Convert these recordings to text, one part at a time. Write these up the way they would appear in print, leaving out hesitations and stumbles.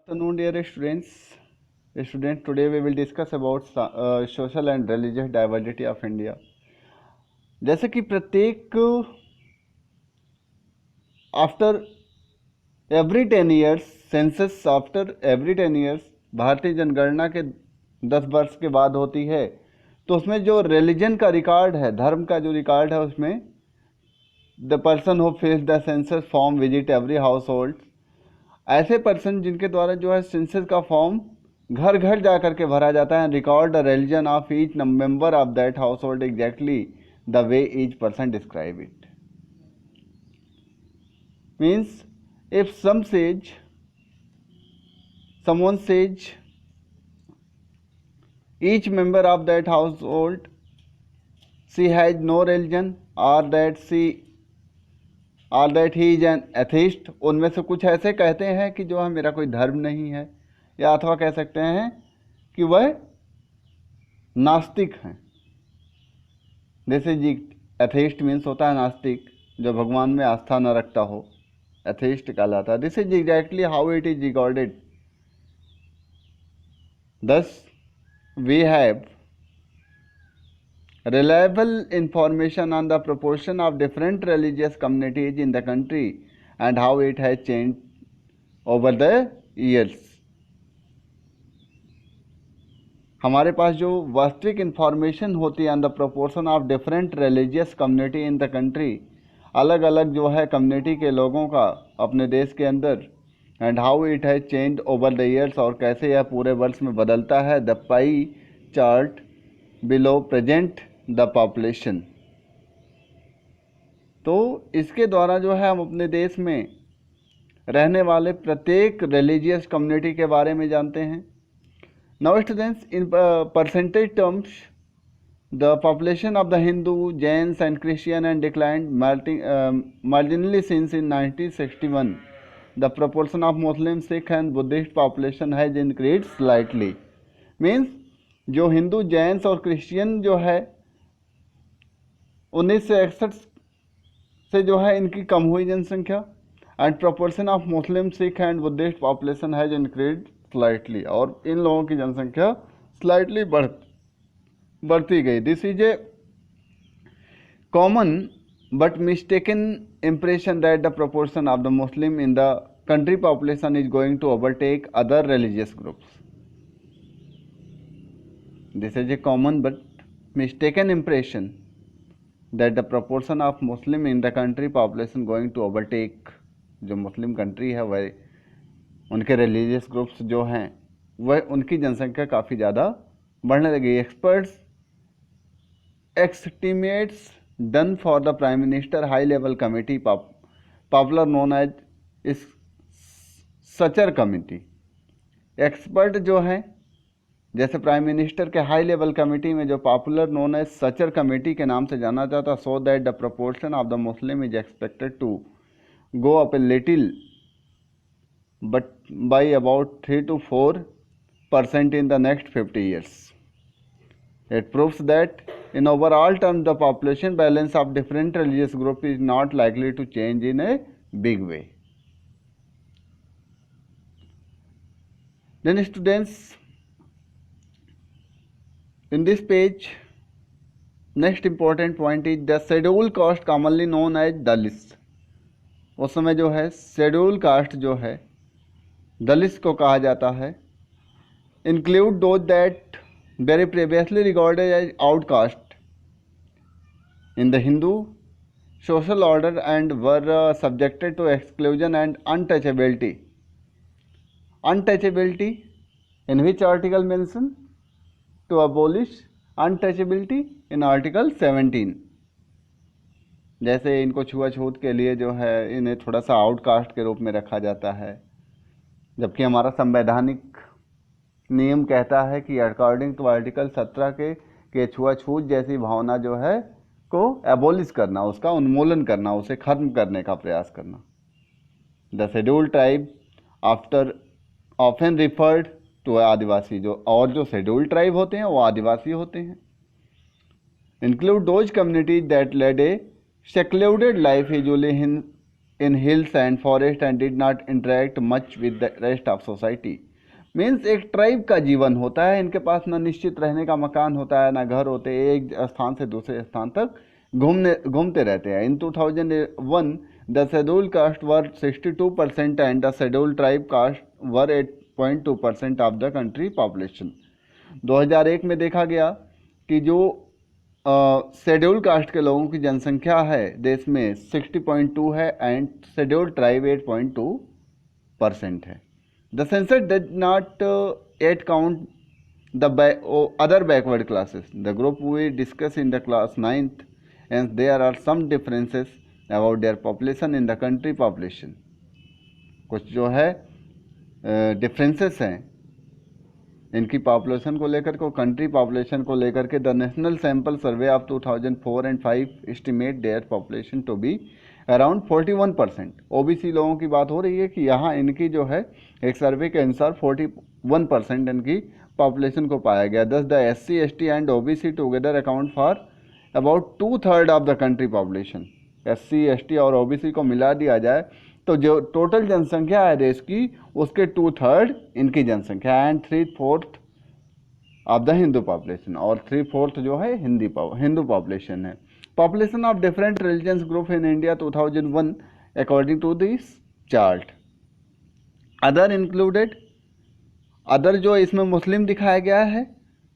Afternoon, dear students. Today we will discuss about social and religious diversity of India. जैसे कि प्रत्येक after every 10 years census after every 10 years भारतीय जनगणना के 10 वर्ष के बाद होती है, तो उसमें जो रिलीजन का रिकॉर्ड है, धर्म का जो रिकॉर्ड है, उसमें the person who फिल्स the census form visit every house hold, ऐसे पर्सन जिनके द्वारा जो है सेंसस का फॉर्म घर घर जा करके भरा जाता है, record the religion of each member of that house hold exactly the way each person describe it. Means if someone says each member of that household she has no religion or that he is an atheist, उनमें से कुछ ऐसे कहते हैं कि जो है मेरा कोई धर्म नहीं है, या अथवा कह सकते हैं कि वह नास्तिक हैं. जैसे एथेइस्ट मीन्स होता है नास्तिक, जो भगवान में आस्था न रखता हो, एथेइस्ट कहलाता है. This is exactly how it is recorded. Thus, we have reliable information on the proportion of different religious communities in the country and how it has changed over the years. हमारे पास जो वास्तविक information होती है on the proportion of different religious community in the country, अलग अलग जो है community के लोगों का अपने देश के अंदर, and how it has change over the years, और कैसे यह पूरे वर्ष में बदलता है. The pie chart below present the population. तो इसके द्वारा जो है हम अपने देश में रहने वाले प्रत्येक रिलीजियस कम्युनिटी के बारे में जानते हैं. Now students, in percentage terms the population of the Hindu, Jains and Christian and declined marginally since in 1961. The proportion of Muslim, Sikh and Buddhist population has increased slightly. Means जो हिंदू, जैन्स और Christian जो है 1961 से जो है इनकी कम हुई जनसंख्या, and proportion of Muslim, Sikh and Buddhist population has increase slightly, और इन लोगों की जनसंख्या स्लाइटली बढ़ती गई. This is a common but mistaken impression that the proportion of the Muslim in the country population is going to overtake other religious groups. This is a common but mistaken impression that the proportion of Muslim in the country population going to overtake, जो Muslim country है वह उनके religious groups जो हैं वह उनकी जनसंख्या काफ़ी ज़्यादा बढ़ने लगी. Experts estimates done for the Prime Minister High Level Committee, popular known as Sachar committee. Expert जो हैं, जैसे प्राइम मिनिस्टर के हाई लेवल कमेटी में जो popular known as Sachar committee के नाम से जाना जाता, so that the proportion of the Muslim is expected to go up a little but by about 3 to 4% in the next 50 years. It proves that in overall terms the population balance of different religious groups is not likely to change in a big way. Then students, in this page, next important point is the scheduled caste commonly known as Dalits. उस समय जो है schedule caste जो है दलित को कहा जाता है. Include those that very previously regarded as outcast in the Hindu social order and were subjected to exclusion and untouchability. Untouchability, in which article mentioned to abolish untouchability in article 17. जैसे इनको छुआछूत के लिए जो है इन्हें थोड़ा सा आउटकास्ट के रूप में रखा जाता है, जबकि हमारा संवैधानिक नियम कहता है कि अकॉर्डिंग टू आर्टिकल 17 के छुआछूत जैसी भावना जो है को एबोलिश करना, उसका उन्मूलन करना, उसे खत्म करने का प्रयास करना. The scheduled tribe after often referred to Adivasi, जो शेड्यूल्ड ट्राइब होते हैं वो आदिवासी होते हैं. Include those communities that led a secluded life usually in hills and forest and did not interact much with the rest of society. Means एक tribe का जीवन होता है, इनके पास ना निश्चित रहने का मकान होता है, ना घर होते, एक स्थान से दूसरे स्थान तक घूमते रहते हैं. In 2001 the schedule caste were 62% and the schedule tribe caste were 8.2% of the country population. 2001 में देखा गया कि जो शेड्यूल कास्ट के लोगों की जनसंख्या है देश में 60.2 है एंड शेड्यूल ट्राइब 8.2% है. The census did not yet count the other backward classes. The group we discuss in the class 9th, and there are some differences about their population in the country population. कुछ जो है differences हैं इनकी population को लेकर को country population को लेकर के. The national sample survey of 2004 and 5 estimate their population to be around 41%. OBC लोगों की बात हो रही है कि यहाँ इनकी जो है एक सर्वे के अनुसार 41% इनकी पॉपुलेशन को पाया गया. दस the SC ST and OBC together account for about 2/3 of the country population. SC ST और OBC को मिला दिया जाए तो जो टोटल जनसंख्या है देश की उसके 2/3 इनकी जनसंख्या and 3/4 of the Hindu population, और 3/4 जो है हिंदू पॉपुलेशन है. Population of different religions group in India 2001 according to this chart. Other included, other जो इसमें मुस्लिम दिखाया गया है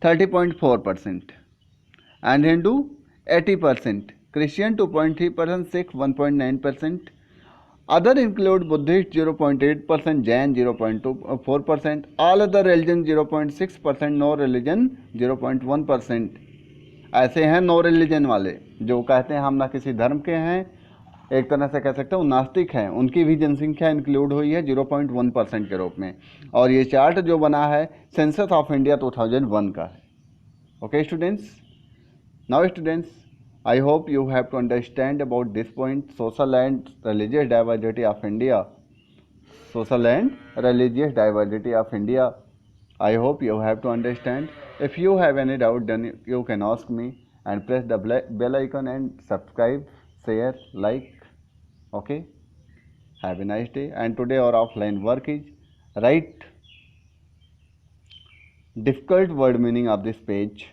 30.4% and Hindu 80%, Christian 2.3%, Sikh 1.9%. Other include Buddhist 0.8%, Jain 0.4%, all other religion 0.6%, no religion 0.1%. ऐसे हैं नो रिलीजन वाले जो कहते हैं हम ना किसी धर्म के हैं, एक तरह से कह सकते हैं नास्तिक हैं, उनकी भी जनसंख्या इंक्लूड हुई है 0.1% के रूप में. और ये चार्ट जो बना है सेंसस ऑफ इंडिया 2001 का है. Okay students, now students, I hope you have to understand about this point, social and religious diversity of India. Social and religious diversity of India. I hope you have to understand. If you have any doubt, then you can ask me, and press the bell icon and subscribe, share, like. Okay. Have a nice day. And today our offline work is write difficult word meaning of this page.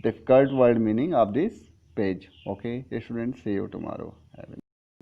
Difficult word meaning of this page. Okay students, see you tomorrow.